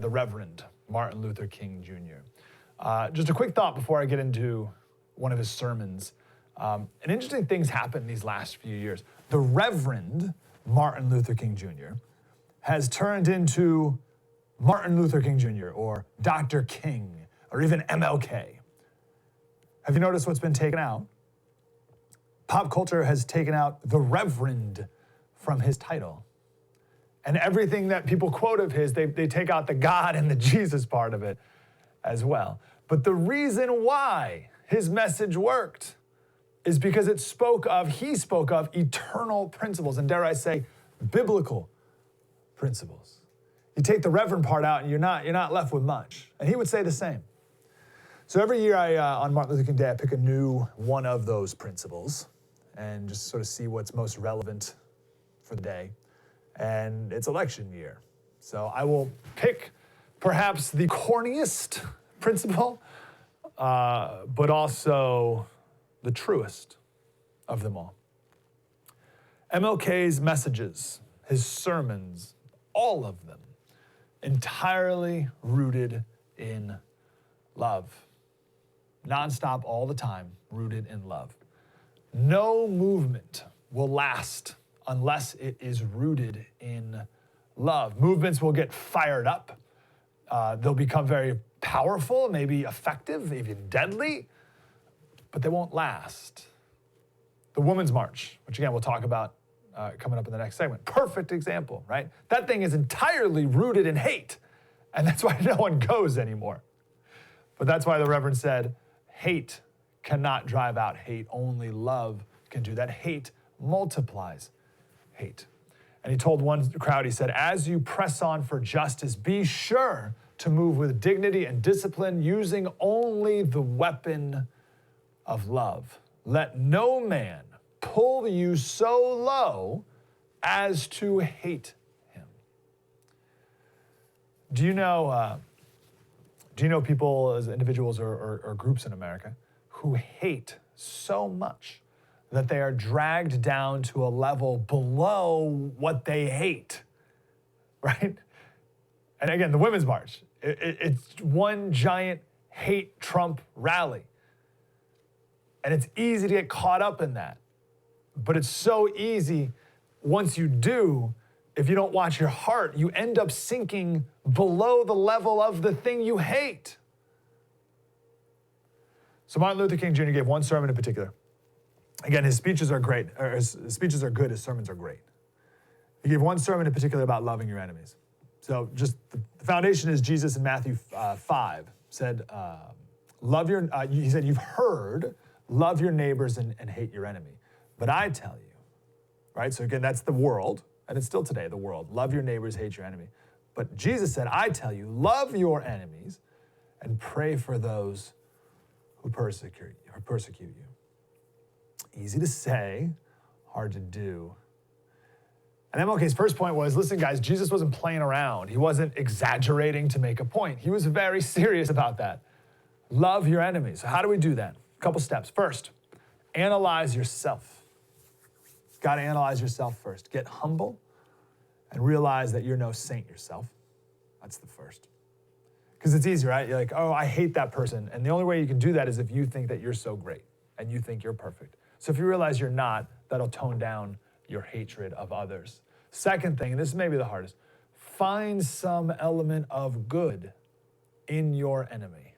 the Reverend Martin Luther King Jr. Just a quick thought before I get into one of his sermons. An interesting thing's happened these last few years. The Reverend Martin Luther King Jr. has turned into Martin Luther King Jr. or Dr. King or even MLK. Have you noticed what's been taken out? Pop culture has taken out the Reverend from his title. And everything that people quote of his, they take out the God and the Jesus part of it as well. But the reason why his message worked is because he spoke of eternal principles, and dare I say, biblical principles. You take the Reverend part out and you're not left with much. And he would say the same. So every year on Martin Luther King Day, I pick a new one of those principles and just sort of see what's most relevant for the day. And it's election year. So I will pick perhaps the corniest principle, but also the truest of them all. MLK's messages, his sermons, all of them, entirely rooted in love. Nonstop, all the time, rooted in love. No movement will last unless it is rooted in love. Movements will get fired up. They'll become very powerful, maybe effective, even deadly, but they won't last. The Women's March, which again we'll talk about coming up in the next segment. Perfect example, right? That thing is entirely rooted in hate, and that's why no one goes anymore. But that's why the Reverend said, hate cannot drive out hate. Only love can do that. Hate multiplies hate. And he told one crowd, he said, as you press on for justice, be sure to move with dignity and discipline, using only the weapon of love. Let no man pull you so low as to hate him. Do you know people as individuals or groups in America who hate so much that they are dragged down to a level below what they hate, right? And again, the Women's March, it's one giant hate Trump rally. And it's easy to get caught up in that. But it's so easy, once you do, if you don't watch your heart, you end up sinking below the level of the thing you hate. So Martin Luther King Jr. gave one sermon in particular. Again, his speeches are great, or his speeches are good, his sermons are great. He gave one sermon in particular about loving your enemies. So just the foundation is Jesus in Matthew 5 said, he said, you've heard, love your neighbors and hate your enemy. But I tell you, right? So again, that's the world, and it's still today, the world. Love your neighbors, hate your enemy. But Jesus said, I tell you, love your enemies and pray for those who persecute you. Easy to say, hard to do. And MLK's first point was, listen, guys, Jesus wasn't playing around. He wasn't exaggerating to make a point. He was very serious about that. Love your enemies. So how do we do that? A couple steps. First, analyze yourself. You've got to analyze yourself first. Get humble and realize that you're no saint yourself. That's the first. Because it's easy, right? You're like, oh, I hate that person. And the only way you can do that is if you think that you're so great and you think you're perfect. So if you realize you're not, that'll tone down your hatred of others. Second thing, and this is maybe the hardest, find some element of good in your enemy.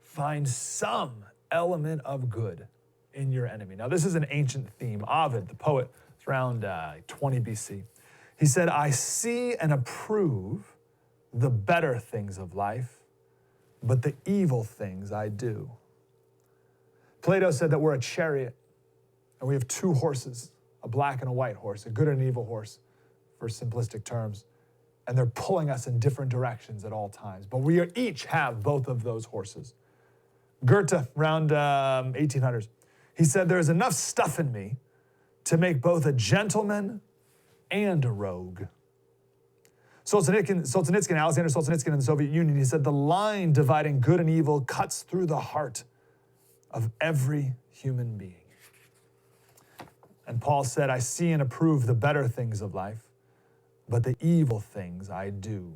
Find some element of good in your enemy. Now, this is an ancient theme. Ovid, the poet, it's around 20 BC. He said, I see and approve the better things of life, but the evil things I do. Plato said that we're a chariot, and we have two horses, a black and a white horse, a good and an evil horse, for simplistic terms. And they're pulling us in different directions at all times. But we each have both of those horses. Goethe, around 1800s, he said, there's enough stuff in me to make both a gentleman and a rogue. Alexander Solzhenitsyn in the Soviet Union, he said, the line dividing good and evil cuts through the heart of every human being. And Paul said, I see and approve the better things of life, but the evil things I do.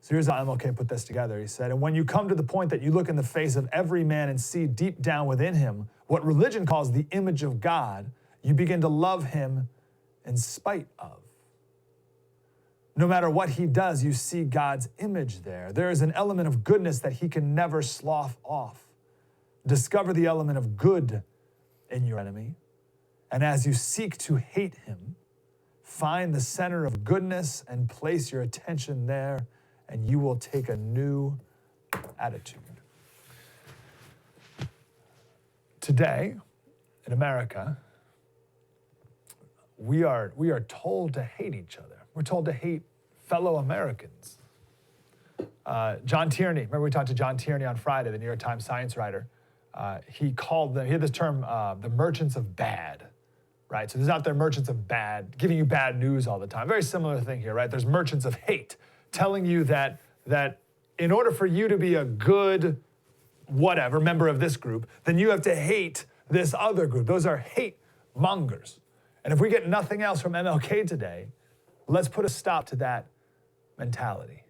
So here's how MLK put this together. He said, and when you come to the point that you look in the face of every man and see deep down within him what religion calls the image of God, you begin to love him in spite of. No matter what he does, you see God's image there. There is an element of goodness that he can never slough off. Discover the element of good in your enemy, and as you seek to hate him, find the center of goodness and place your attention there, and you will take a new attitude. Today, in America, we are told to hate each other. We're told to hate fellow Americans. John Tierney, remember we talked to John Tierney on Friday, the New York Times science writer. He had this term, the merchants of bad, right? So there's out there merchants of bad, giving you bad news all the time. Very similar thing here, right? There's merchants of hate, telling you that in order for you to be a good whatever member of this group, then you have to hate this other group. Those are hate mongers. And if we get nothing else from MLK today, let's put a stop to that mentality.